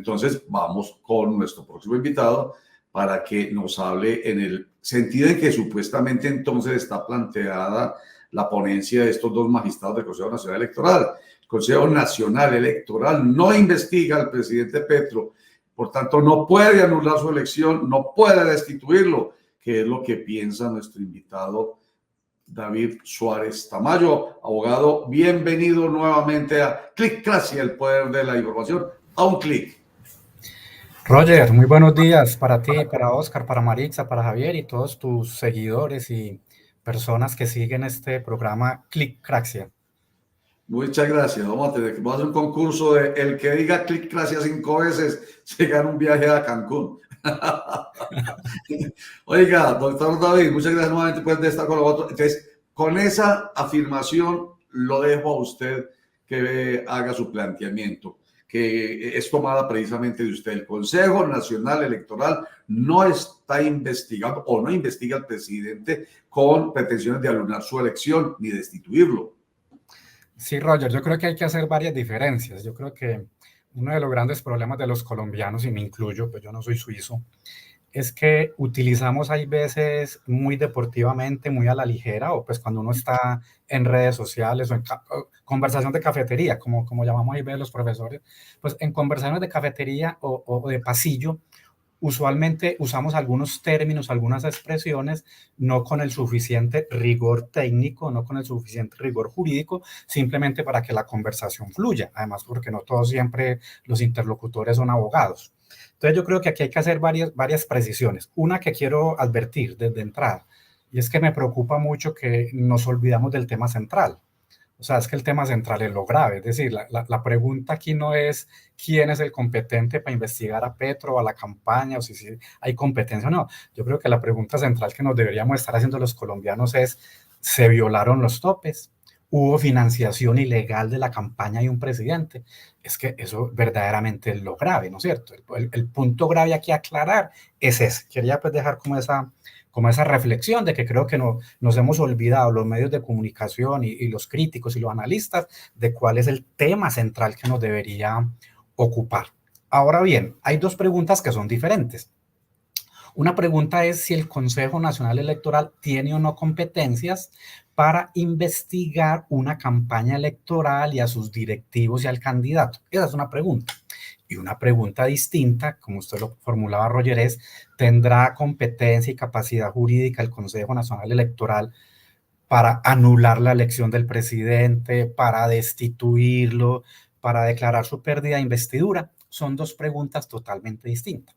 Entonces vamos con nuestro próximo invitado para que nos hable en el sentido de que supuestamente entonces está planteada la ponencia de estos dos magistrados del Consejo Nacional Electoral. El Consejo Nacional Electoral no investiga al presidente Petro, por tanto no puede anular su elección, no puede destituirlo, que es lo que piensa nuestro invitado David Suárez Tamayo. Abogado, bienvenido nuevamente a Clickracia, el poder de la información a un clic. Roger, muy buenos días para ti, para Oscar, para Marixa, para Javier y todos tus seguidores y personas que siguen este programa Clickracia. Muchas gracias. Vamos a hacer un concurso de el que diga Clickracia 5 veces se gana un viaje a Cancún. Oiga, doctor David, muchas gracias nuevamente por estar con nosotros. Entonces, con esa afirmación lo dejo a usted que haga su planteamiento, que es tomada precisamente de usted. El Consejo Nacional Electoral no está investigando o no investiga al presidente con pretensiones de anular su elección ni destituirlo. Sí, Roger, yo creo que hay que hacer varias diferencias. Yo creo que uno de los grandes problemas de los colombianos, y me incluyo, pues yo no soy suizo, es que utilizamos hay veces muy deportivamente, muy a la ligera, o pues cuando uno está en redes sociales o en conversación de cafetería, como llamamos ahí los profesores, pues en conversaciones de cafetería o de pasillo, usualmente usamos algunos términos, algunas expresiones, no con el suficiente rigor técnico, no con el suficiente rigor jurídico, simplemente para que la conversación fluya. Además, porque no todos siempre los interlocutores son abogados. Entonces, yo creo que aquí hay que hacer varias precisiones. Una que quiero advertir desde entrada, y es que me preocupa mucho que nos olvidamos del tema central. O sea, es que el tema central es lo grave. Es decir, la pregunta aquí no es quién es el competente para investigar a Petro o a la campaña o si hay competencia o no. Yo creo que la pregunta central que nos deberíamos estar haciendo los colombianos es, ¿se violaron los topes? ¿Hubo financiación ilegal de la campaña de un presidente? Es que eso verdaderamente es lo grave, ¿no es cierto? El punto grave aquí a aclarar es ese. Quería pues dejar como esa reflexión de que creo que nos hemos olvidado los medios de comunicación y los críticos y los analistas de cuál es el tema central que nos debería ocupar. Ahora bien, hay dos preguntas que son diferentes. Una pregunta es si el Consejo Nacional Electoral tiene o no competencias para investigar una campaña electoral y a sus directivos y al candidato. Esa es una pregunta. Y una pregunta distinta, como usted lo formulaba, Roger, es, ¿tendrá competencia y capacidad jurídica el Consejo Nacional Electoral para anular la elección del presidente, para destituirlo, para declarar su pérdida de investidura? Son dos preguntas totalmente distintas.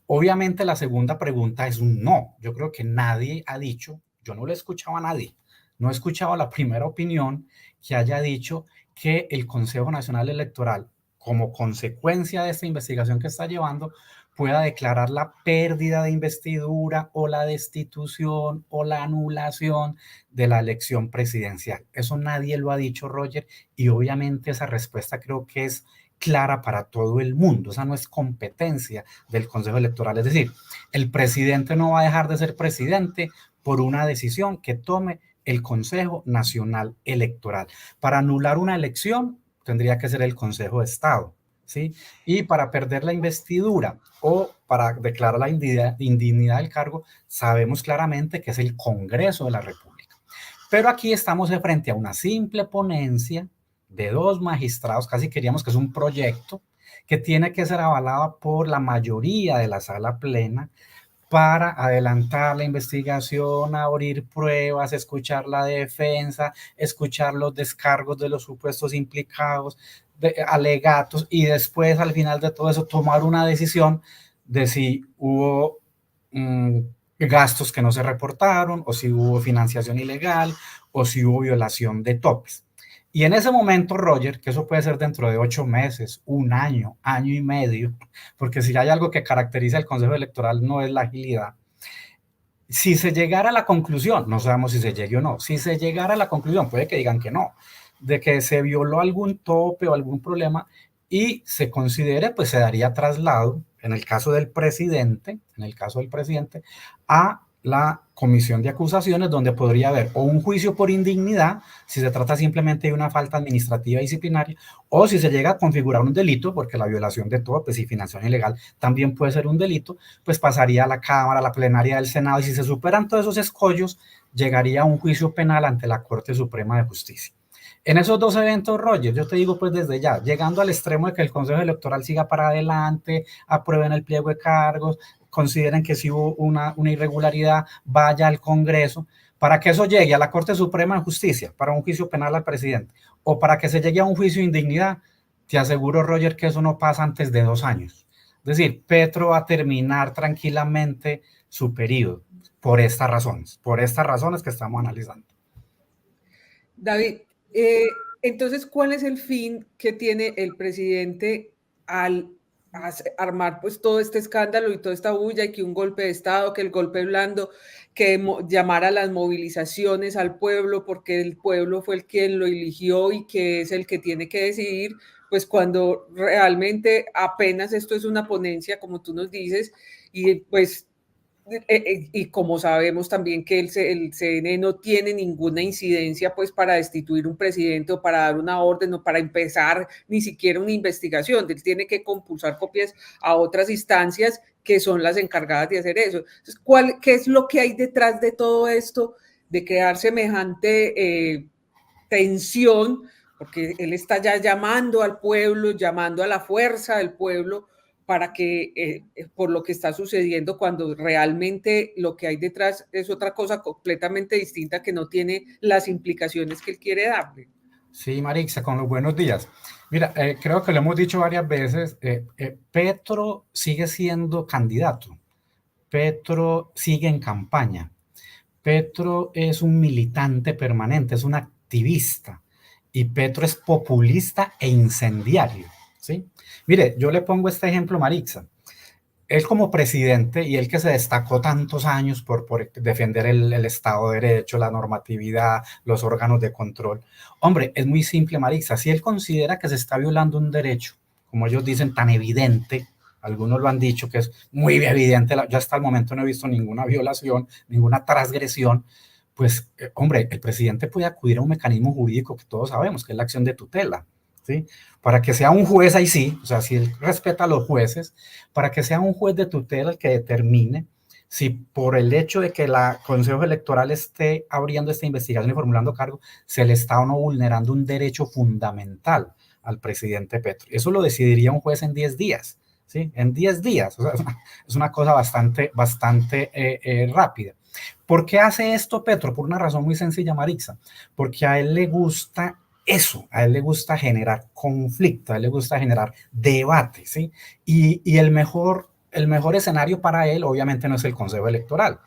Obviamente la segunda pregunta es un no. Yo creo que nadie ha dicho, yo no le he escuchado a nadie, no he escuchado la primera opinión que haya dicho que el Consejo Nacional Electoral, como consecuencia de esta investigación que está llevando, pueda declarar la pérdida de investidura o la destitución o la anulación de la elección presidencial. Eso nadie lo ha dicho, Roger, y obviamente esa respuesta creo que es clara para todo el mundo. Esa no es competencia del Consejo Electoral. Es decir, el presidente no va a dejar de ser presidente por una decisión que tome el Consejo Nacional Electoral. Para anular una elección tendría que ser el Consejo de Estado, ¿sí? Y para perder la investidura o para declarar la indignidad del cargo, sabemos claramente que es el Congreso de la República. Pero aquí estamos de frente a una simple ponencia de dos magistrados, casi queríamos que es un proyecto que tiene que ser avalado por la mayoría de la sala plena para adelantar la investigación, abrir pruebas, escuchar la defensa, escuchar los descargos de los supuestos implicados, alegatos, y después al final de todo eso tomar una decisión de si hubo gastos que no se reportaron, o si hubo financiación ilegal, o si hubo violación de topes. Y en ese momento, Roger, que eso puede ser dentro de 8 meses, un año, año y medio, porque si hay algo que caracteriza al Consejo Electoral no es la agilidad. Si se llegara a la conclusión, no sabemos si se llegue o no, si se llegara a la conclusión, puede que digan que no, de que se violó algún tope o algún problema y se considere, pues se daría traslado, en el caso del presidente, a la comisión de acusaciones, donde podría haber o un juicio por indignidad, si se trata simplemente de una falta administrativa disciplinaria, o si se llega a configurar un delito, porque la violación de topes y financiación ilegal también puede ser un delito, pues pasaría a la Cámara, a la plenaria del Senado, y si se superan todos esos escollos, llegaría a un juicio penal ante la Corte Suprema de Justicia. En esos dos eventos, Roger, yo te digo pues desde ya, llegando al extremo de que el Consejo Electoral siga para adelante, aprueben el pliego de cargos, consideren que si hubo una irregularidad, vaya al Congreso, para que eso llegue a la Corte Suprema de Justicia, para un juicio penal al presidente, o para que se llegue a un juicio de indignidad, te aseguro, Roger, que eso no pasa antes de 2 años. Es decir, Petro va a terminar tranquilamente su periodo por estas razones que estamos analizando. David, entonces, ¿cuál es el fin que tiene el presidente al armar pues todo este escándalo y toda esta bulla, y que un golpe de Estado, que el golpe blando, que llamar a las movilizaciones al pueblo porque el pueblo fue el quien lo eligió y que es el que tiene que decidir, pues cuando realmente apenas esto es una ponencia, como tú nos dices, y pues y como sabemos también que el CNE no tiene ninguna incidencia pues para destituir un presidente o para dar una orden o para empezar ni siquiera una investigación, él tiene que compulsar copias a otras instancias que son las encargadas de hacer eso. Entonces, ¿qué es lo que hay detrás de todo esto, de crear semejante tensión? Porque él está ya llamando al pueblo, llamando a la fuerza del pueblo para que, por lo que está sucediendo, cuando realmente lo que hay detrás es otra cosa completamente distinta que no tiene las implicaciones que él quiere darle. Sí, Marixa, con los buenos días. Mira, creo que lo hemos dicho varias veces, Petro sigue siendo candidato, Petro sigue en campaña, Petro es un militante permanente, es un activista, y Petro es populista e incendiario, ¿sí? Mire, yo le pongo este ejemplo, Marixa. Él como presidente, y él que se destacó tantos años por defender el Estado de Derecho, la normatividad, los órganos de control. Hombre, es muy simple, Marixa. Si él considera que se está violando un derecho, como ellos dicen, tan evidente, algunos lo han dicho que es muy evidente, yo hasta el momento no he visto ninguna violación, ninguna transgresión, pues, hombre, el presidente puede acudir a un mecanismo jurídico que todos sabemos, que es la acción de tutela, ¿sí? Para que sea un juez, ahí sí, o sea, si él respeta a los jueces, para que sea un juez de tutela el que determine si por el hecho de que el Consejo Electoral esté abriendo esta investigación y formulando cargo, se le está o no vulnerando un derecho fundamental al presidente Petro. Eso lo decidiría un juez en 10 días, ¿sí? En 10 días, o sea, es una cosa bastante rápida. ¿Por qué hace esto Petro? Por una razón muy sencilla, Marixa, porque a él le gusta eso, a él le gusta generar conflicto, a él le gusta generar debate, ¿sí? Y el mejor escenario para él, obviamente, no es el Consejo Electoral,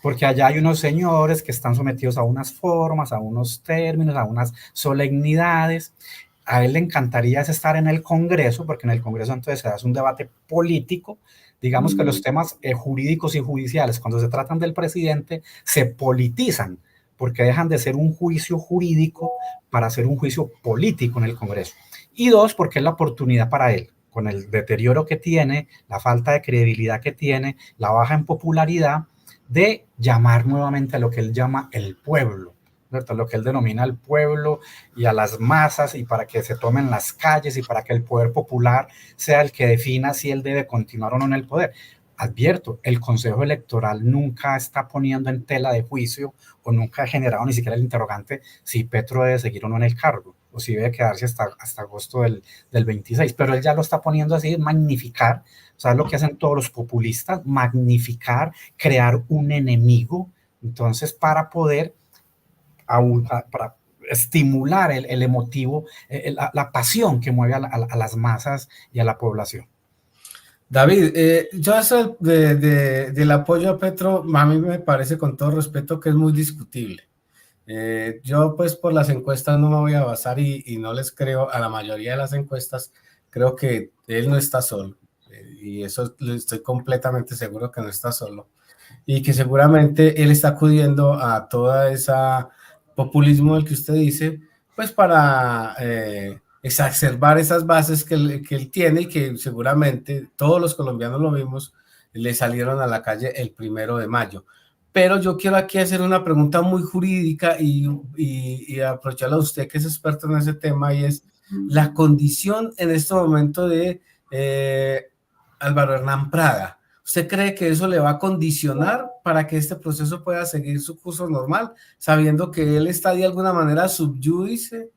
porque allá hay unos señores que están sometidos a unas formas, a unos términos, a unas solemnidades. A él le encantaría estar en el Congreso, porque en el Congreso entonces se hace un debate político. Digamos que los temas jurídicos y judiciales, cuando se tratan del presidente, se politizan, porque dejan de ser un juicio jurídico para hacer un juicio político en el Congreso. Y dos, porque es la oportunidad para él, con el deterioro que tiene, la falta de credibilidad que tiene, la baja en popularidad, de llamar nuevamente a lo que él llama el pueblo, ¿cierto? Lo que él denomina el pueblo y a las masas, y para que se tomen las calles y para que el poder popular sea el que defina si él debe continuar o no en el poder. Advierto, el Consejo Electoral nunca está poniendo en tela de juicio o nunca ha generado ni siquiera el interrogante si Petro debe seguir o no en el cargo o si debe quedarse hasta agosto del 26, pero él ya lo está poniendo así, magnificar, ¿sabes lo que hacen todos los populistas? Magnificar, crear un enemigo, entonces para poder para estimular el emotivo, la pasión que mueve a las masas y a la población. David, yo eso del apoyo a Petro, a mí me parece, con todo respeto, que es muy discutible. Yo pues por las encuestas no me voy a basar y no les creo a la mayoría de las encuestas. Creo que él no está solo, y eso estoy completamente seguro que no está solo, y que seguramente él está acudiendo a toda esa populismo del que usted dice, pues para exacerbar esas bases que él tiene, y que seguramente todos los colombianos lo vimos, le salieron a la calle el 1 de mayo. Pero yo quiero aquí hacer una pregunta muy jurídica y aprovecharla a usted que es experto en ese tema, y es la condición en este momento de Álvaro Hernán Prada. ¿Usted cree que eso le va a condicionar para que este proceso pueda seguir su curso normal, sabiendo que él está de alguna manera sub iudice,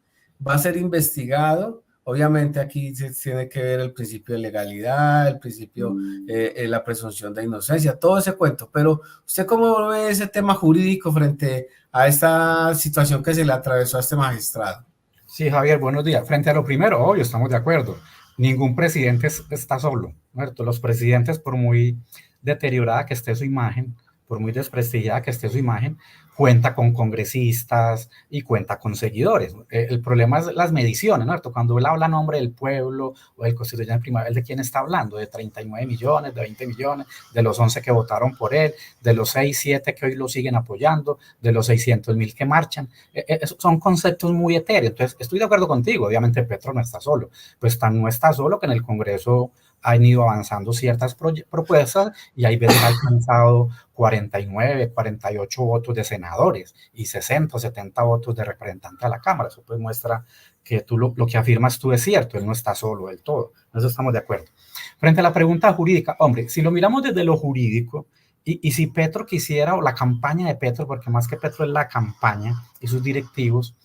va a ser investigado? Obviamente aquí se tiene que ver el principio de legalidad, el principio, la presunción de inocencia, todo ese cuento. Pero ¿usted cómo ve ese tema jurídico frente a esta situación que se le atravesó a este magistrado? Sí, Javier, buenos días. Frente a lo primero, obvio, estamos de acuerdo. Ningún presidente está solo, ¿cierto? Los presidentes, por muy deteriorada que esté su imagen, por muy desprestigiada que esté su imagen, cuenta con congresistas y cuenta con seguidores. El problema es las mediciones, ¿no? Cuando él habla a nombre del pueblo o del constituyente primario, ¿de quién está hablando? ¿De 39 millones, de 20 millones, de los 11 que votaron por él, de los 6, 7 que hoy lo siguen apoyando, de los 600,000 que marchan? Son conceptos muy etéreos. Entonces, estoy de acuerdo contigo. Obviamente Petro no está solo. Pues no está solo que en el Congreso han ido avanzando ciertas propuestas y hay veces ha alcanzado 49, 48 votos de senadores y 60 o 70 votos de representantes a la Cámara. Eso pues muestra que tú lo que afirmas tú es cierto, él no está solo del todo. En eso estamos de acuerdo. Frente a la pregunta jurídica, hombre, si lo miramos desde lo jurídico, y si Petro quisiera, o la campaña de Petro, porque más que Petro es la campaña y sus directivos,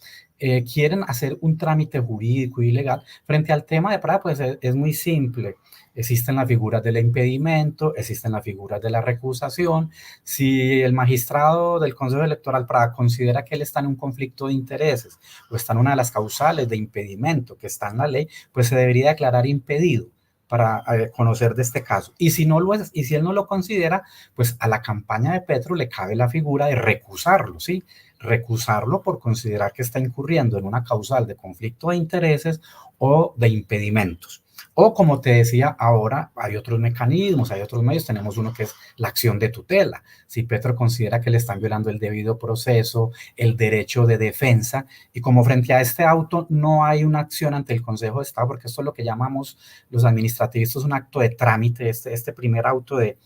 quieren hacer un trámite jurídico y legal, frente al tema de Prada, pues es muy simple. Existen las figuras del impedimento, existen las figuras de la recusación. Si el magistrado del Consejo Electoral Prada considera que él está en un conflicto de intereses o está en una de las causales de impedimento que está en la ley, pues se debería declarar impedido para conocer de este caso. Y si no lo es, y si él no lo considera, pues a la campaña de Petro le cabe la figura de recusarlo, ¿sí? Recusarlo por considerar que está incurriendo en una causal de conflicto de intereses o de impedimentos. O como te decía, ahora hay otros mecanismos, hay otros medios, tenemos uno que es la acción de tutela. Si Petro considera que le están violando el debido proceso, el derecho de defensa, y como frente a este auto no hay una acción ante el Consejo de Estado, porque esto es lo que llamamos los administrativistas un acto de trámite, este primer auto de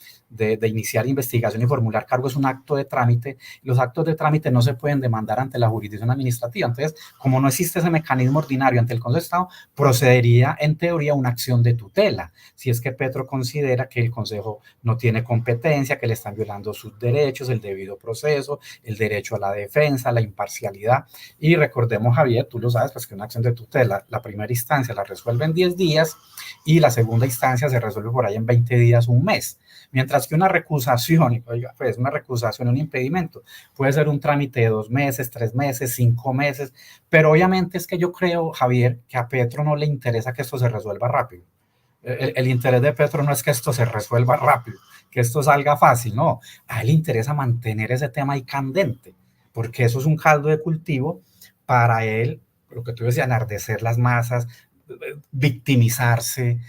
iniciar investigación y formular cargo es un acto de trámite. Los actos de trámite no se pueden demandar ante la jurisdicción administrativa. Entonces, como no existe ese mecanismo ordinario ante el Consejo de Estado, procedería en teoría una acción de tutela. Si es que Petro considera que el Consejo no tiene competencia, que le están violando sus derechos, el debido proceso, el derecho a la defensa, la imparcialidad. Y recordemos, Javier, tú lo sabes, pues que una acción de tutela, la primera instancia la resuelve en 10 días y la segunda instancia se resuelve por ahí en 20 días, un mes. Mientras que una recusación, oiga, pues una recusación, un impedimento, puede ser un trámite de 2 meses, 3 meses, 5 meses, pero obviamente es que yo creo, Javier, que a Petro no le interesa que esto se resuelva rápido. El interés de Petro no es que esto se resuelva rápido, que esto salga fácil, no. A él le interesa mantener ese tema ahí candente, porque eso es un caldo de cultivo para él, lo que tú decías, enardecer las masas, victimizarse,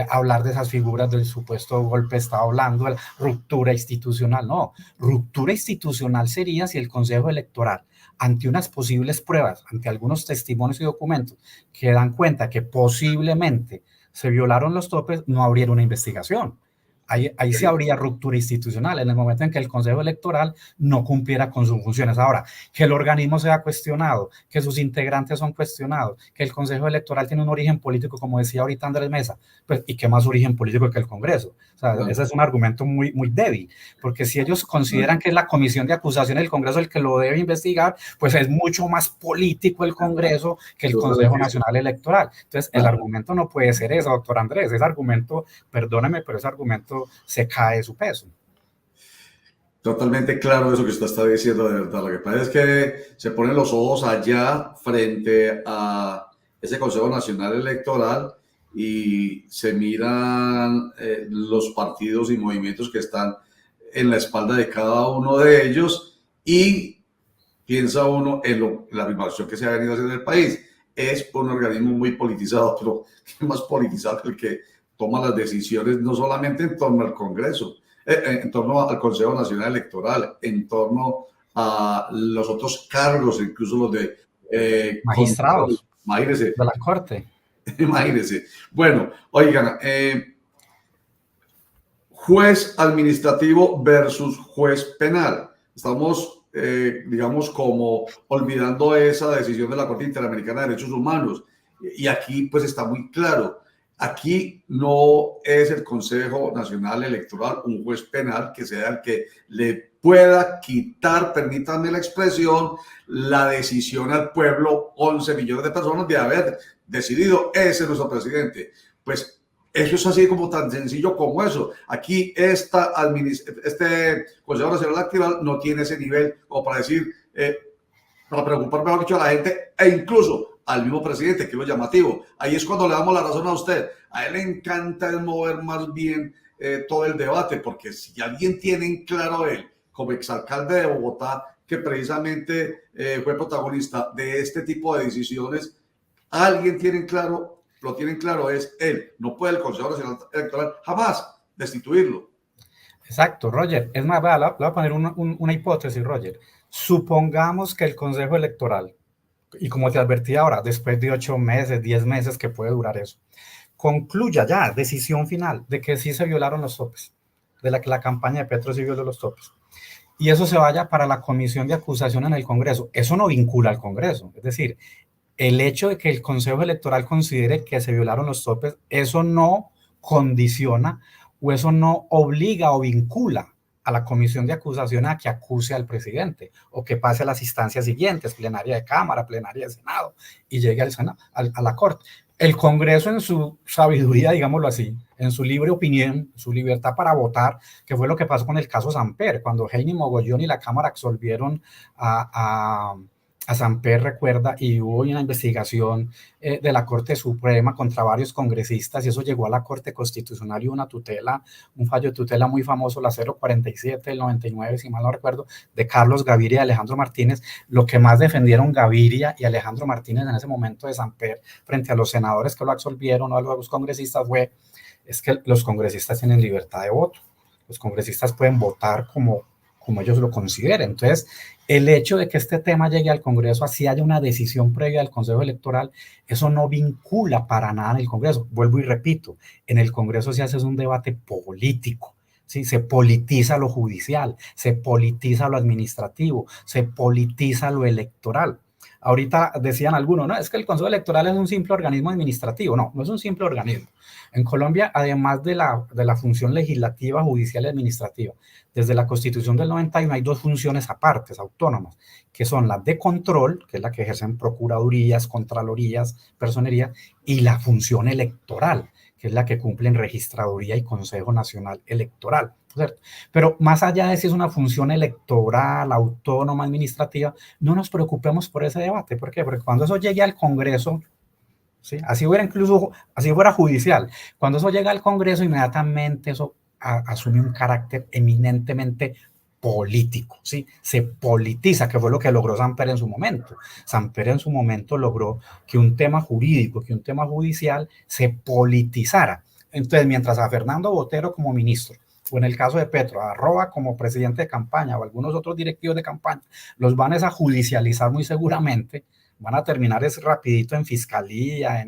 hablar de esas figuras del supuesto golpe de Estado, hablando de la ruptura institucional. No, ruptura institucional sería si el Consejo Electoral, ante unas posibles pruebas, ante algunos testimonios y documentos que dan cuenta que posiblemente se violaron los topes, no abriera una investigación. Ahí sí habría ruptura institucional en el momento en que el Consejo Electoral no cumpliera con sus funciones. Ahora, que el organismo sea cuestionado, que sus integrantes son cuestionados, que el Consejo Electoral tiene un origen político, como decía ahorita Andrés Mesa, pues, ¿y qué más origen político que el Congreso? O sea, ese es un argumento muy, muy débil, porque si ellos consideran que es la comisión de acusación del Congreso el que lo debe investigar, pues es mucho más político el Congreso que el Consejo Nacional Electoral. Entonces, el argumento no puede ser eso, doctor Andrés, ese argumento, perdóneme, pero ese argumento se cae de su peso. Totalmente claro eso que usted está diciendo, de verdad. Lo que pasa es que se ponen los ojos allá frente a ese Consejo Nacional Electoral y se miran los partidos y movimientos que están en la espalda de cada uno de ellos y piensa uno en la afirmación que se ha venido haciendo en el país. Es un organismo muy politizado, pero más politizado que el que toma las decisiones no solamente en torno al Congreso, en torno al Consejo Nacional Electoral, en torno a los otros cargos, incluso los de magistrados, imagínese, de la Corte. Imagínese. Bueno, oigan, juez administrativo versus juez penal. Estamos, digamos, como olvidando esa decisión de la Corte Interamericana de Derechos Humanos. Y aquí, pues, está muy claro. Aquí no es el Consejo Nacional Electoral un juez penal que sea el que le pueda quitar, permítanme la expresión, la decisión al pueblo, 11 millones de personas, de haber decidido, ese es nuestro presidente. Pues eso es así como tan sencillo como eso. Aquí este Consejo Nacional Electoral no tiene ese nivel como para decir, para preocupar, mejor dicho, a la gente e incluso al mismo presidente, que es lo llamativo. Ahí es cuando le damos la razón a usted. A él le encanta mover más bien todo el debate, porque si alguien tiene en claro él, como exalcalde de Bogotá, que precisamente fue protagonista de este tipo de decisiones, alguien tiene en claro, lo tienen claro, es él. No puede el Consejo Nacional Electoral jamás destituirlo. Exacto, Roger. Es más, le voy a poner una hipótesis, Roger. Supongamos que el Consejo Electoral, y como te advertí ahora, después de 8 meses, 10 meses que puede durar eso, concluya ya, decisión final, de que sí se violaron los topes, de que la campaña de Petro sí violó los topes, y eso se vaya para la comisión de acusación en el Congreso. Eso no vincula al Congreso, es decir, el hecho de que el Consejo Electoral considere que se violaron los topes, eso no condiciona o eso no obliga o vincula a la comisión de acusación a que acuse al presidente o que pase a las instancias siguientes, plenaria de Cámara, plenaria de Senado, y llegue al Senado, a la Corte. El Congreso, en su sabiduría, digámoslo así, en su libre opinión, su libertad para votar, que fue lo que pasó con el caso Samper, cuando Heini Mogollón y la Cámara absolvieron a Samper, recuerda, y hubo una investigación de la Corte Suprema contra varios congresistas, y eso llegó a la Corte Constitucional y una tutela, un fallo de tutela muy famoso, la 047 del 99, si mal no recuerdo, de Carlos Gaviria y Alejandro Martínez. Lo que más defendieron Gaviria y Alejandro Martínez en ese momento de Samper frente a los senadores que lo absolvieron o a los congresistas es que los congresistas tienen libertad de voto, los congresistas pueden votar como ellos lo consideren. Entonces, el hecho de que este tema llegue al Congreso, así haya una decisión previa del Consejo Electoral, eso no vincula para nada en el Congreso. Vuelvo y repito, en el Congreso se hace un debate político, ¿sí? Se politiza lo judicial, se politiza lo administrativo, se politiza lo electoral. Ahorita decían algunos, no, es que el Consejo Electoral es un simple organismo administrativo. No, no es un simple organismo. En Colombia, además de la función legislativa, judicial y administrativa, desde la Constitución del 91 hay 2 funciones apartes, autónomas, que son las de control, que es la que ejercen procuradurías, contralorías, personerías, y la función electoral, que es la que cumplen registraduría y Consejo Nacional Electoral, ¿cierto? Pero más allá de si es una función electoral, autónoma, administrativa, no nos preocupemos por ese debate. ¿Por qué? Porque cuando eso llegue al Congreso, ¿sí? Así fuera judicial, cuando eso llega al Congreso, inmediatamente eso asume un carácter eminentemente político, ¿sí? Se politiza, que fue lo que logró Samper en su momento. Samper en su momento logró que un tema jurídico, que un tema judicial se politizara. Entonces, mientras a Fernando Botero como ministro, o en el caso de Petro, a Roa como presidente de campaña, o algunos otros directivos de campaña, los van a judicializar muy seguramente, van a terminar rapidito en fiscalía,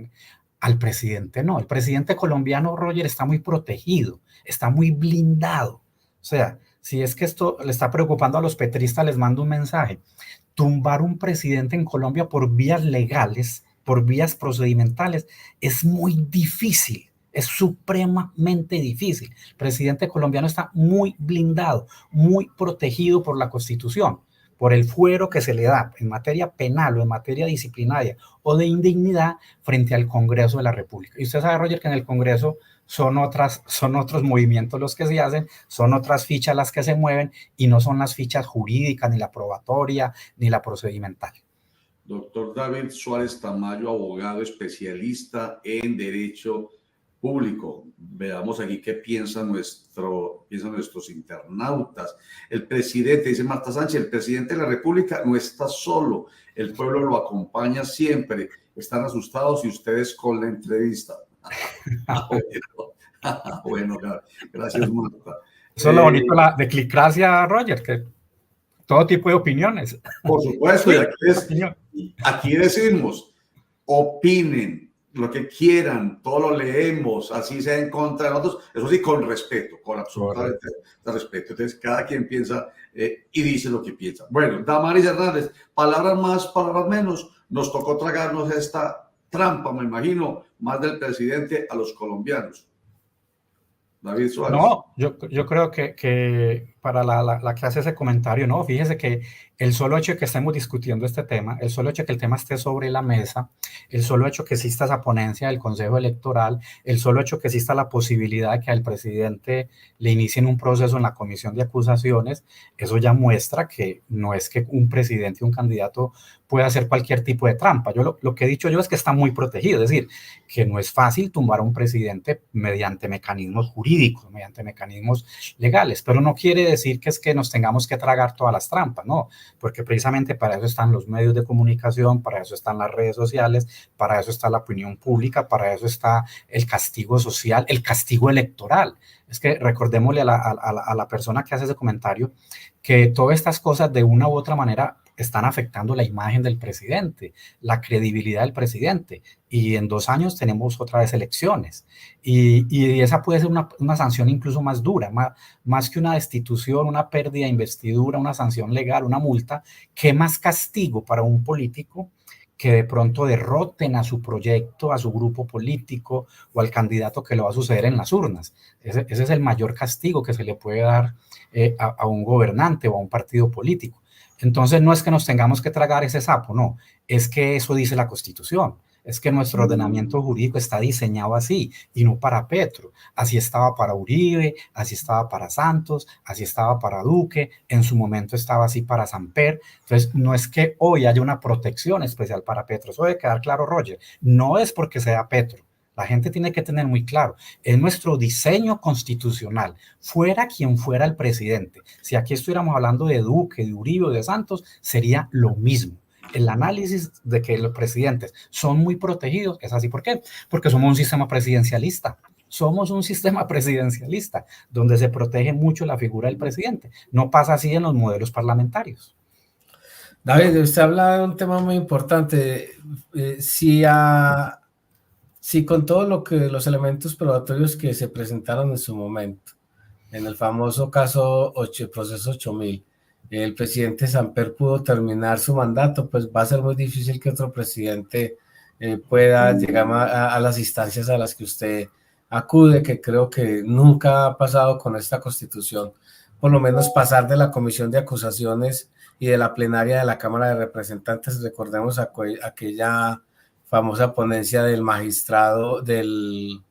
al presidente no. El presidente colombiano, Roger, está muy protegido, está muy blindado. O sea, si es que esto le está preocupando a los petristas, les mando un mensaje. Tumbar un presidente en Colombia por vías legales, por vías procedimentales, es muy difícil, es supremamente difícil. El presidente colombiano está muy blindado, muy protegido por la Constitución, por el fuero que se le da en materia penal o en materia disciplinaria o de indignidad frente al Congreso de la República. Y usted sabe, Roger, que en el Congreso son otros movimientos los que se hacen, son otras fichas las que se mueven y no son las fichas jurídicas, ni la probatoria, ni la procedimental. Doctor David Suárez Tamayo, abogado especialista en Derecho Público. Veamos aquí qué piensan nuestros internautas. El presidente, dice Marta Sánchez, el presidente de la República no está solo, el pueblo lo acompaña siempre. Están asustados y ustedes con la entrevista. Bueno, gracias, Marta. Eso es lo bonito de Clicracia, Roger, que todo tipo de opiniones. Por supuesto, y aquí decimos, opinen, lo que quieran, todo lo leemos, así sea en contra de nosotros, eso sí, con respeto, con absolutamente respeto. Entonces, cada quien piensa y dice lo que piensa. Bueno, Damaris Hernández, palabras más, palabras menos, nos tocó tragarnos esta trampa, me imagino, más del presidente a los colombianos. David Suárez. No, yo creo que para la que hace ese comentario, no, fíjese que el solo hecho de que estemos discutiendo este tema, el solo hecho de que el tema esté sobre la mesa, el solo hecho de que exista esa ponencia del Consejo Electoral, el solo hecho de que exista la posibilidad de que al presidente le inicien un proceso en la comisión de acusaciones, eso ya muestra que no es que un presidente, un candidato pueda hacer cualquier tipo de trampa. Yo lo que he dicho yo es que está muy protegido, es decir, que no es fácil tumbar a un presidente mediante mecanismos jurídicos, mediante mecanismos legales, pero no quiere decir que es que nos tengamos que tragar todas las trampas, no, porque precisamente para eso están los medios de comunicación, para eso están las redes sociales, para eso está la opinión pública, para eso está el castigo social, el castigo electoral. Es que recordémosle a la persona que hace ese comentario que todas estas cosas de una u otra manera están afectando la imagen del presidente, la credibilidad del presidente, y en 2 años tenemos otra vez elecciones, y esa puede ser una sanción incluso más dura, más que una destitución, una pérdida de investidura, una sanción legal, una multa, que más castigo para un político que de pronto derroten a su proyecto, a su grupo político o al candidato que le va a suceder en las urnas. Ese es el mayor castigo que se le puede dar a un gobernante o a un partido político. Entonces no es que nos tengamos que tragar ese sapo, no, es que eso dice la Constitución, es que nuestro ordenamiento jurídico está diseñado así y no para Petro. Así estaba para Uribe, así estaba para Santos, así estaba para Duque, en su momento estaba así para Samper. Entonces no es que hoy haya una protección especial para Petro, eso debe quedar claro, Roger, no es porque sea Petro. La gente tiene que tener muy claro, es nuestro diseño constitucional, fuera quien fuera el presidente. Si aquí estuviéramos hablando de Duque, de Uribe o de Santos, sería lo mismo. El análisis de que los presidentes son muy protegidos es así. ¿Por qué? Porque somos un sistema presidencialista. Somos un sistema presidencialista donde se protege mucho la figura del presidente. No pasa así en los modelos parlamentarios. David, usted habla de un tema muy importante. Si con todo los elementos probatorios que se presentaron en su momento, en el famoso caso proceso 8000, el presidente Samper pudo terminar su mandato, pues va a ser muy difícil que otro presidente pueda llegar a las instancias a las que usted acude, que creo que nunca ha pasado con esta Constitución, por lo menos pasar de la comisión de acusaciones y de la plenaria de la Cámara de Representantes. Recordemos aquella famosa ponencia del magistrado, del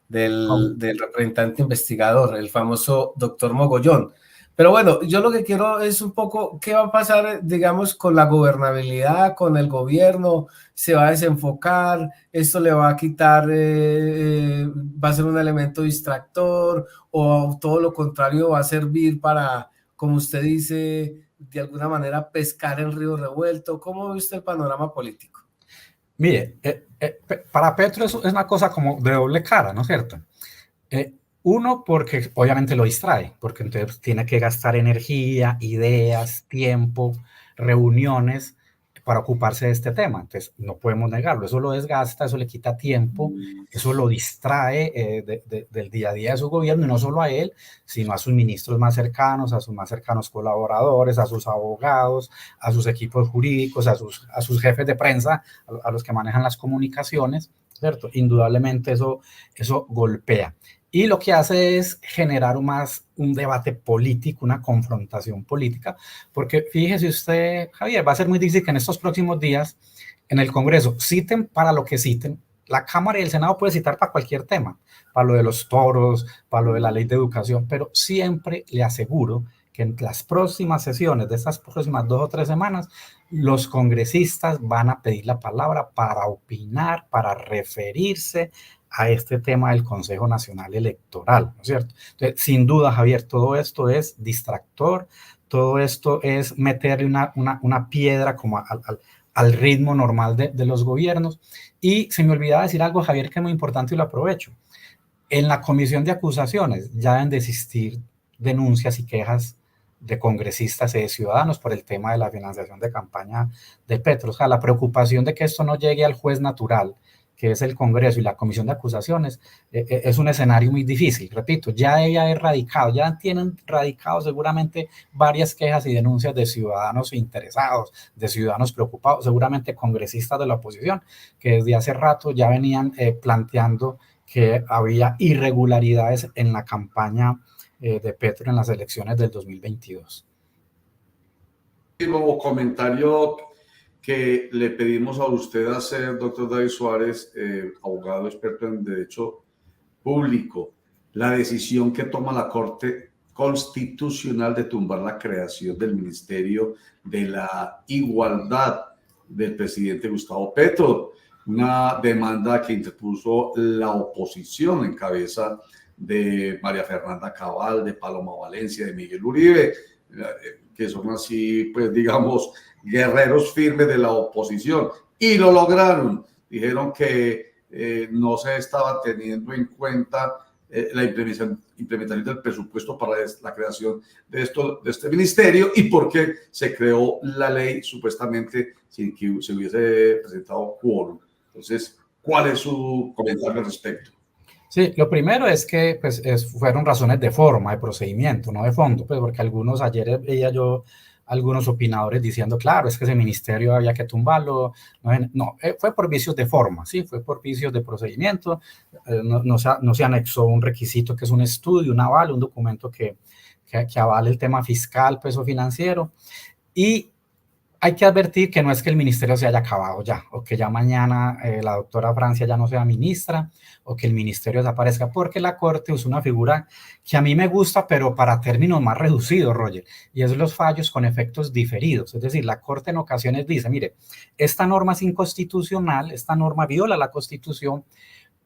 representante investigador, el famoso doctor Mogollón. Pero bueno, yo lo que quiero es un poco, ¿qué va a pasar, digamos, con la gobernabilidad, con el gobierno? ¿Se va a desenfocar? ¿Esto le va a quitar, va a ser un elemento distractor? ¿O todo lo contrario va a servir para, como usted dice, de alguna manera pescar en río revuelto? ¿Cómo ve usted el panorama político? Mire, para Petro es una cosa como de doble cara, ¿no es cierto? Uno, porque obviamente lo distrae, porque entonces tiene que gastar energía, ideas, tiempo, reuniones para ocuparse de este tema. Entonces, no podemos negarlo. Eso lo desgasta, eso le quita tiempo, eso lo distrae del día a día de su gobierno, y no solo a él, sino a sus ministros más cercanos, a sus más cercanos colaboradores, a sus abogados, a sus equipos jurídicos, a sus jefes de prensa, a los que manejan las comunicaciones, ¿cierto? Indudablemente eso golpea. Y lo que hace es generar un debate político, una confrontación política, porque fíjese usted, Javier, va a ser muy difícil que en estos próximos días en el Congreso citen para lo que citen. La Cámara y el Senado puede citar para cualquier tema, para lo de los toros, para lo de la ley de educación, pero siempre le aseguro que en las próximas sesiones de estas próximas 2 o 3 semanas, los congresistas van a pedir la palabra para opinar, para referirse a este tema del Consejo Nacional Electoral, ¿no es cierto? Entonces, sin duda, Javier, todo esto es distractor, todo esto es meterle una piedra como al ritmo normal de los gobiernos. Y se me olvidaba decir algo, Javier, que es muy importante y lo aprovecho. En la comisión de acusaciones ya deben de existir denuncias y quejas de congresistas y de ciudadanos por el tema de la financiación de campaña de Petro. O sea, la preocupación de que esto no llegue al juez natural que es el Congreso y la Comisión de Acusaciones, es un escenario muy difícil. Repito, ya debe haber radicado, ya tienen radicado seguramente varias quejas y denuncias de ciudadanos interesados, de ciudadanos preocupados, seguramente congresistas de la oposición, que desde hace rato ya venían planteando que había irregularidades en la campaña de Petro en las elecciones del 2022. Último comentario que le pedimos a usted hacer, doctor David Suárez, abogado experto en derecho público, la decisión que toma la Corte Constitucional de tumbar la creación del Ministerio de la Igualdad del presidente Gustavo Petro, una demanda que interpuso la oposición en cabeza de María Fernanda Cabal, de Paloma Valencia, de Miguel Uribe, que son así, pues digamos, guerreros firmes de la oposición, y lo lograron. Dijeron que no se estaba teniendo en cuenta la implementación del presupuesto para la creación de este ministerio y porque se creó la ley supuestamente sin que se hubiese presentado quórum. Entonces, ¿cuál es su comentario al respecto? Sí, lo primero es que pues, fueron razones de forma, de procedimiento, no de fondo, pues porque ayer veía yo algunos opinadores diciendo, claro, es que ese ministerio había que tumbarlo. No, fue por vicios de forma, sí, fue por vicios de procedimiento. No se anexó un requisito que es un estudio, un aval, un documento que avale el tema fiscal, peso financiero. Y hay que advertir que no es que el ministerio se haya acabado ya, o que ya mañana la doctora Francia ya no sea ministra, o que el ministerio desaparezca, porque la Corte usa una figura que a mí me gusta, pero para términos más reducidos, Roger, y es los fallos con efectos diferidos. Es decir, la Corte en ocasiones dice, mire, esta norma es inconstitucional, esta norma viola la Constitución,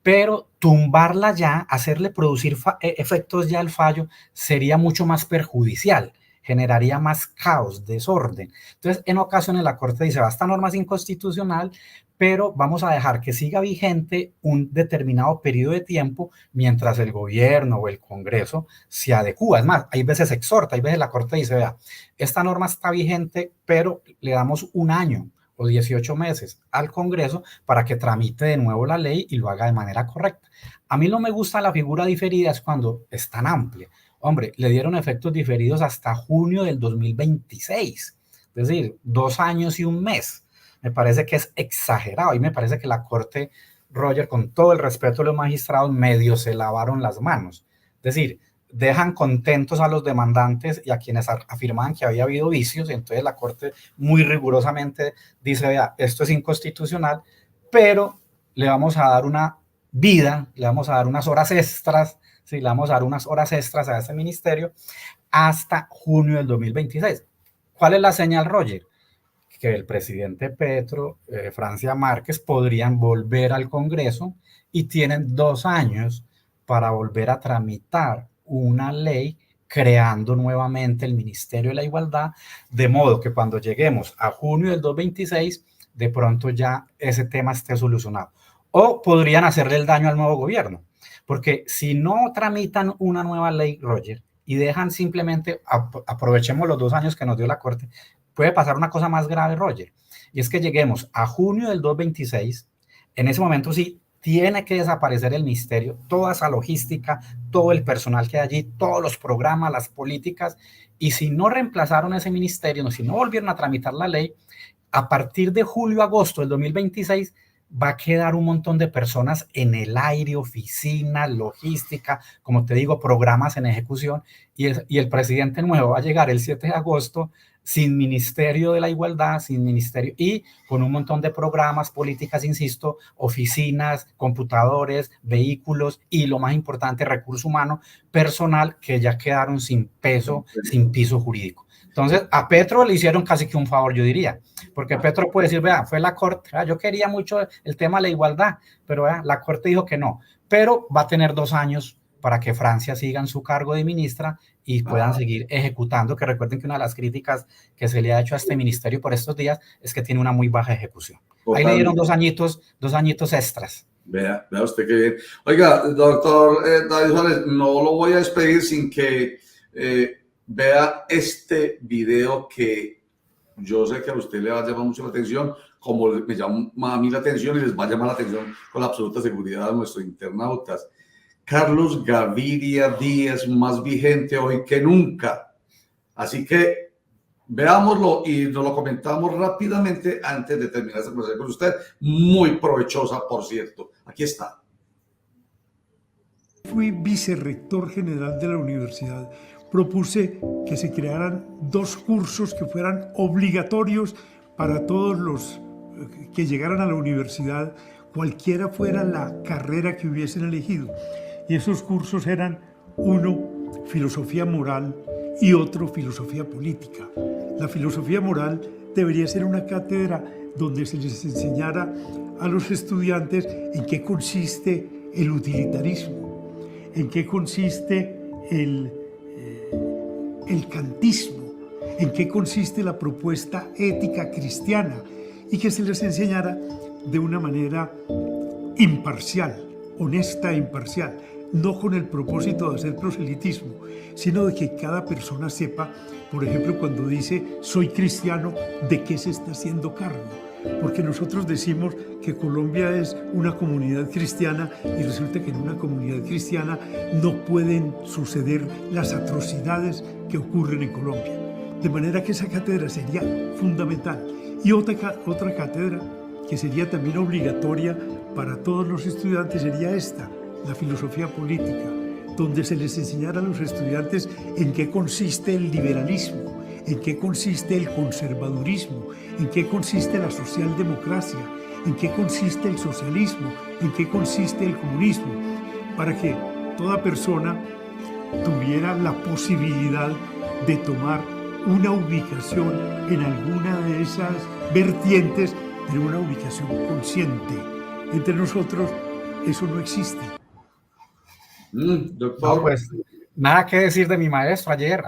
pero tumbarla ya, hacerle producir efectos ya al fallo, sería mucho más perjudicial, generaría más caos, desorden. Entonces, en ocasiones la Corte dice, esta norma es inconstitucional, pero vamos a dejar que siga vigente un determinado periodo de tiempo mientras el gobierno o el Congreso se adecúa. Es más, hay veces exhorta, hay veces la Corte dice, vea, esta norma está vigente, pero le damos un año o 18 meses al Congreso para que tramite de nuevo la ley y lo haga de manera correcta. A mí no me gusta la figura diferida es cuando es tan amplia. Hombre, le dieron efectos diferidos hasta junio del 2026, es decir, 2 años y un mes. Me parece que es exagerado y me parece que la Corte, Roger, con todo el respeto de los magistrados, medio se lavaron las manos. Es decir, dejan contentos a los demandantes y a quienes afirmaban que había habido vicios, y entonces la Corte muy rigurosamente dice, vea, esto es inconstitucional, pero le vamos a dar una vida, le vamos a dar unas horas extras, sí, le vamos a dar unas horas extras a ese ministerio hasta junio del 2026. ¿Cuál es la señal, Roger? Que el presidente Petro, Francia Márquez, podrían volver al Congreso y tienen 2 años para volver a tramitar una ley creando nuevamente el Ministerio de la Igualdad, de modo que cuando lleguemos a junio del 2026, de pronto ya ese tema esté solucionado. O podrían hacerle el daño al nuevo gobierno, porque si no tramitan una nueva ley, Roger, y dejan simplemente, aprovechemos los 2 años que nos dio la Corte, puede pasar una cosa más grave, Roger, y es que lleguemos a junio del 2026, en ese momento sí, tiene que desaparecer el ministerio, toda esa logística, todo el personal que hay allí, todos los programas, las políticas, y si no reemplazaron ese ministerio, si no volvieron a tramitar la ley, a partir de julio, agosto del 2026, va a quedar un montón de personas en el aire, oficinas, logística, como te digo, programas en ejecución, y el presidente nuevo va a llegar el 7 de agosto sin Ministerio de la Igualdad, sin ministerio, y con un montón de programas, políticas, insisto, oficinas, computadores, vehículos, y lo más importante, recurso humano, personal, que ya quedaron sin peso, sin piso jurídico. Entonces, a Petro le hicieron casi que un favor, yo diría, porque Petro puede decir, vea, fue la Corte, yo quería mucho el tema de la igualdad, pero vea, la Corte dijo que no, pero va a tener 2 años para que Francia siga en su cargo de ministra y puedan seguir ejecutando, que recuerden que una de las críticas que se le ha hecho a este ministerio por estos días es que tiene una muy baja ejecución. Ahí le dieron 2 añitos extras. Vea usted qué bien. Oiga, doctor David Suárez, no lo voy a despedir sin que vea este video que yo sé que a usted le va a llamar mucho la atención como me llama a mí la atención y les va a llamar la atención con la absoluta seguridad a nuestros internautas. Carlos Gaviria Díaz más vigente hoy que nunca. Así que veámoslo y nos lo comentamos rápidamente antes de terminar esta conversación con usted. Muy provechosa, por cierto. Aquí está. Fui vicerrector general de la universidad. Propuse que se crearan 2 cursos que fueran obligatorios para todos los que llegaran a la universidad, cualquiera fuera la carrera que hubiesen elegido. Y esos cursos eran uno, filosofía moral, y otro, filosofía política. La filosofía moral debería ser una cátedra donde se les enseñara a los estudiantes en qué consiste el utilitarismo, en qué consiste el kantismo, en qué consiste la propuesta ética cristiana, y que se les enseñara de una manera imparcial, honesta e imparcial, no con el propósito de hacer proselitismo, sino de que cada persona sepa, por ejemplo, cuando dice soy cristiano, de qué se está haciendo cargo. Porque nosotros decimos que Colombia es una comunidad cristiana y resulta que en una comunidad cristiana no pueden suceder las atrocidades que ocurren en Colombia. De manera que esa cátedra sería fundamental. Y otra cátedra que sería también obligatoria para todos los estudiantes sería esta, la filosofía política, donde se les enseñara a los estudiantes en qué consiste el liberalismo, en qué consiste el conservadurismo, en qué consiste la socialdemocracia, en qué consiste el socialismo, en qué consiste el comunismo, para que toda persona tuviera la posibilidad de tomar una ubicación en alguna de esas vertientes, pero una ubicación consciente. Entre nosotros eso no existe. Doctor. No, pues nada que decir de mi maestro. Ayer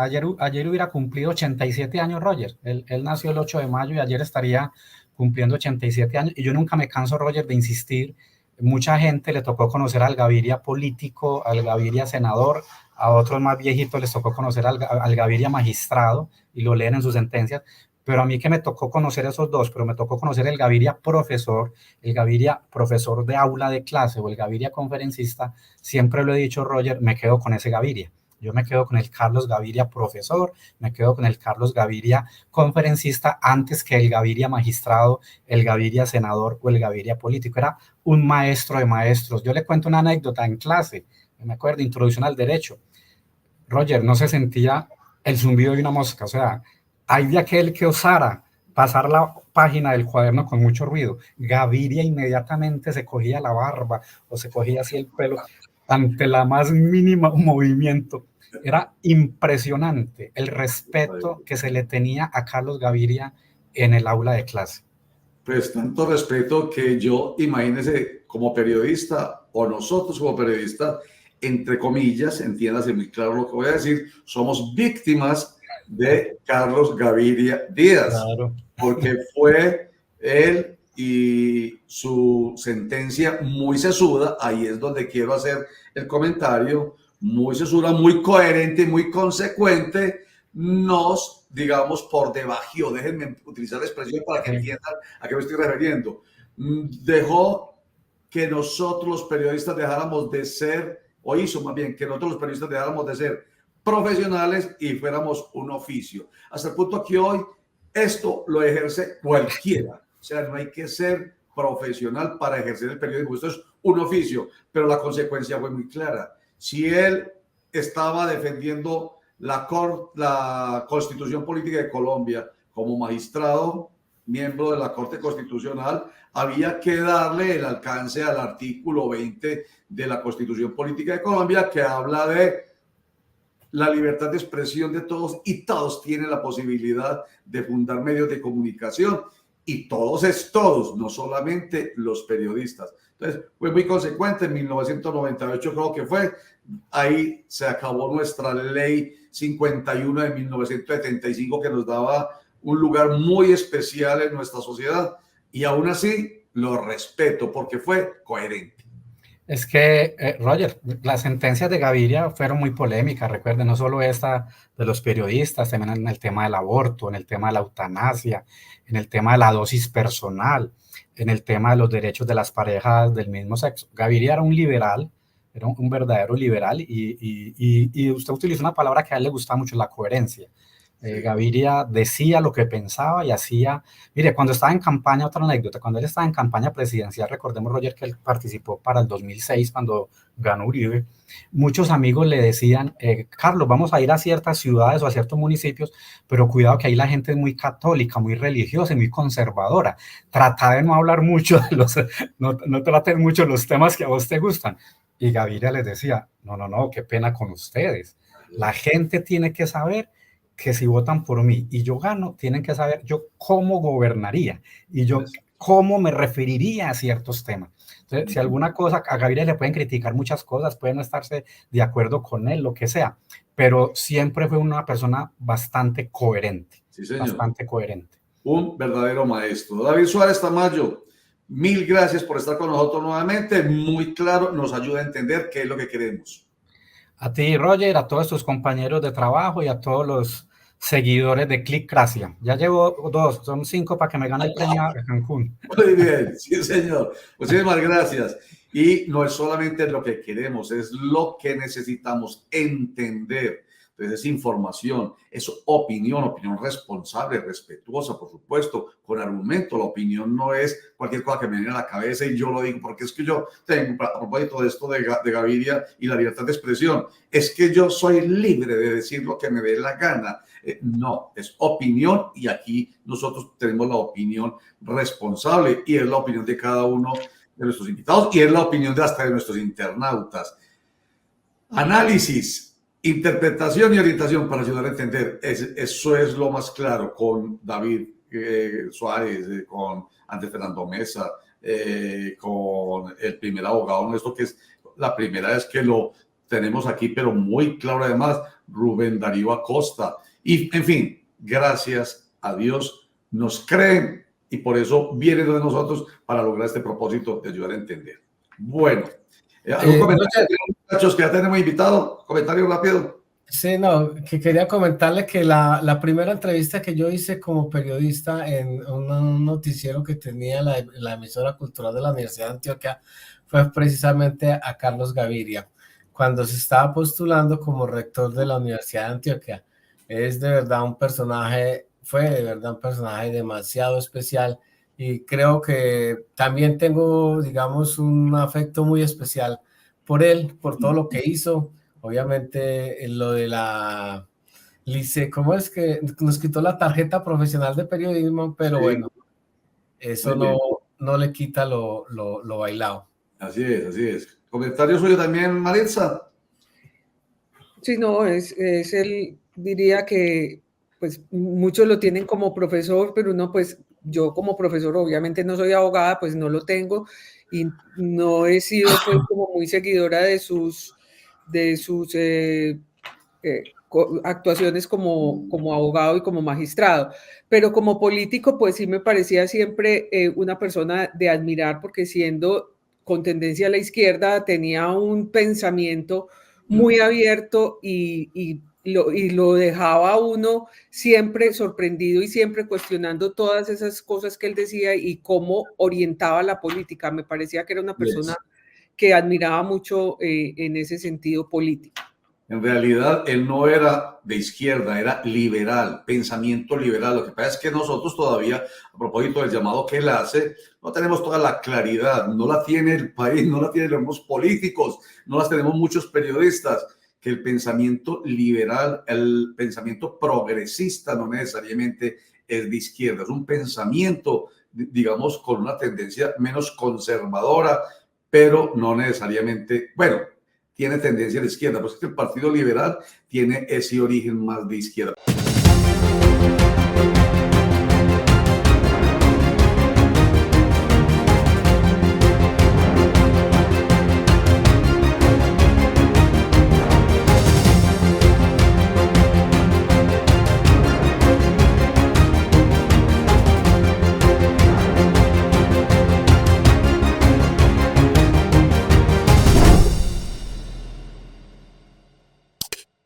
hubiera cumplido 87 años, Roger. Él nació el 8 de mayo y ayer estaría cumpliendo 87 años. Y yo nunca me canso, Roger, de insistir. Mucha gente le tocó conocer al Gaviria político, al Gaviria senador, a otros más viejitos les tocó conocer al Gaviria magistrado y lo leen en sus sentencias. Pero a mí que me tocó conocer esos dos, pero me tocó conocer el Gaviria profesor, el Gaviria profesor de aula de clase o el Gaviria conferencista, siempre lo he dicho, Roger, me quedo con ese Gaviria. Yo me quedo con el Carlos Gaviria profesor, me quedo con el Carlos Gaviria conferencista antes que el Gaviria magistrado, el Gaviria senador o el Gaviria político. Era un maestro de maestros. Yo le cuento una anécdota en clase, me acuerdo, introducción al derecho. Roger, no se sentía el zumbido de una mosca, o sea, hay de aquel que osara pasar la página del cuaderno con mucho ruido. Gaviria inmediatamente se cogía la barba o se cogía así el pelo ante la más mínima movimiento. Era impresionante el respeto que se le tenía a Carlos Gaviria en el aula de clase. Pues tanto respeto que yo, imagínese, como periodista o nosotros como periodistas, entre comillas, entiéndase muy claro lo que voy a decir, somos víctimas de Carlos Gaviria Díaz, claro, porque fue él y su sentencia muy sesuda, ahí es donde quiero hacer el comentario, muy sesuda, muy coherente, muy consecuente, nos, digamos, por debajo, déjenme utilizar la expresión para que entiendan a qué me estoy refiriendo, dejó que nosotros los periodistas dejáramos de ser, o hizo más bien que nosotros los periodistas dejáramos de ser profesionales y fuéramos un oficio. Hasta el punto que hoy esto lo ejerce cualquiera. O sea, no hay que ser profesional para ejercer el periodismo. Esto es un oficio, pero la consecuencia fue muy clara. Si él estaba defendiendo la Constitución Política de Colombia como magistrado, miembro de la Corte Constitucional, había que darle el alcance al artículo 20 de la Constitución Política de Colombia, que habla de la libertad de expresión de todos y todos tienen la posibilidad de fundar medios de comunicación y todos es todos, no solamente los periodistas. Entonces fue muy consecuente, en 1998 creo que fue, ahí se acabó nuestra ley 51 de 1975 que nos daba un lugar muy especial en nuestra sociedad y aún así lo respeto porque fue coherente. Es que, Roger, las sentencias de Gaviria fueron muy polémicas, recuerden, no solo esta de los periodistas, también en el tema del aborto, en el tema de la eutanasia, en el tema de la dosis personal, en el tema de los derechos de las parejas del mismo sexo. Gaviria era un liberal, era un verdadero liberal y usted utilizó una palabra que a él le gusta mucho, la coherencia. Gaviria decía lo que pensaba y hacía. Mire, cuando estaba en campaña, otra anécdota, cuando él estaba en campaña presidencial, recordemos, Roger, que él participó para el 2006 cuando ganó Uribe, muchos amigos le decían, Carlos, vamos a ir a ciertas ciudades o a ciertos municipios, pero cuidado que ahí la gente es muy católica, muy religiosa y muy conservadora. Trata de no hablar mucho de no traten mucho los temas que a vos te gustan. Y Gaviria les decía, no, qué pena con ustedes. La gente tiene que saber que si votan por mí y yo gano, tienen que saber yo cómo gobernaría y yo cómo me referiría a ciertos temas. Entonces, si alguna cosa, a Gaviria le pueden criticar muchas cosas, pueden no estarse de acuerdo con él, lo que sea, pero siempre fue una persona bastante coherente. Sí, señor. Bastante coherente. Un verdadero maestro. David Suárez Tamayo, mil gracias por estar con nosotros nuevamente. Muy claro, nos ayuda a entender qué es lo que queremos. A ti, Roger, a todos tus compañeros de trabajo y a todos los seguidores de Clickcracia. Ya llevo 2, son 5 para que me gane el premio a Cancún. Muy bien, sí, señor. Muchísimas gracias. Y no es solamente lo que queremos, es lo que necesitamos entender. Entonces es información, es opinión responsable, respetuosa, por supuesto, con argumento. La opinión no es cualquier cosa que me viene a la cabeza y yo lo digo, porque es que yo tengo, a propósito de esto de Gaviria y la libertad de expresión, es que yo soy libre de decir lo que me dé la gana. No, es opinión y aquí nosotros tenemos la opinión responsable y es la opinión de cada uno de nuestros invitados y es la opinión de hasta de nuestros internautas. Análisis, interpretación y orientación para ayudar a entender. Eso es lo más claro con David Suárez, con Andrés Fernando Mesa, con el primer abogado nuestro, que es la primera vez que lo tenemos aquí, pero muy claro además, Rubén Darío Acosta. Y, en fin, gracias a Dios nos creen y por eso vienen de nosotros para lograr este propósito de ayudar a entender. Bueno, ¿algún comentario, muchachos, que ya tenemos invitado? ¿Comentario rápido? Sí, no, que quería comentarle que la primera entrevista que yo hice como periodista en un noticiero que tenía la emisora cultural de la Universidad de Antioquia fue precisamente a Carlos Gaviria, cuando se estaba postulando como rector de la Universidad de Antioquia. Es de verdad un personaje, fue de verdad un personaje demasiado especial y creo que también tengo, digamos, un afecto muy especial por él, por todo lo que hizo. Obviamente lo de la lice, ¿cómo es que nos quitó la tarjeta profesional de periodismo? Pero sí, bueno, eso no le quita lo bailado. Así es, así es. ¿Comentario suyo también, Maritza? Sí, no, es el, diría que pues muchos lo tienen como profesor, pero uno pues, yo como profesor obviamente no soy abogada, pues no lo tengo y no he sido pues como muy seguidora de sus actuaciones como abogado y como magistrado, pero como político pues sí me parecía siempre una persona de admirar porque siendo con tendencia a la izquierda tenía un pensamiento muy abierto y lo dejaba uno siempre sorprendido y siempre cuestionando todas esas cosas que él decía y cómo orientaba la política. Me parecía que era una persona que admiraba mucho en ese sentido político. En realidad, él no era de izquierda, era liberal, pensamiento liberal. Lo que pasa es que nosotros todavía, a propósito del llamado que él hace, no tenemos toda la claridad, no la tiene el país, no la tienen los políticos, no las tenemos muchos periodistas, que el pensamiento liberal, el pensamiento progresista no necesariamente es de izquierda, es un pensamiento, digamos, con una tendencia menos conservadora, pero no necesariamente, bueno, tiene tendencia a la izquierda, pues es que el Partido Liberal tiene ese origen más de izquierda.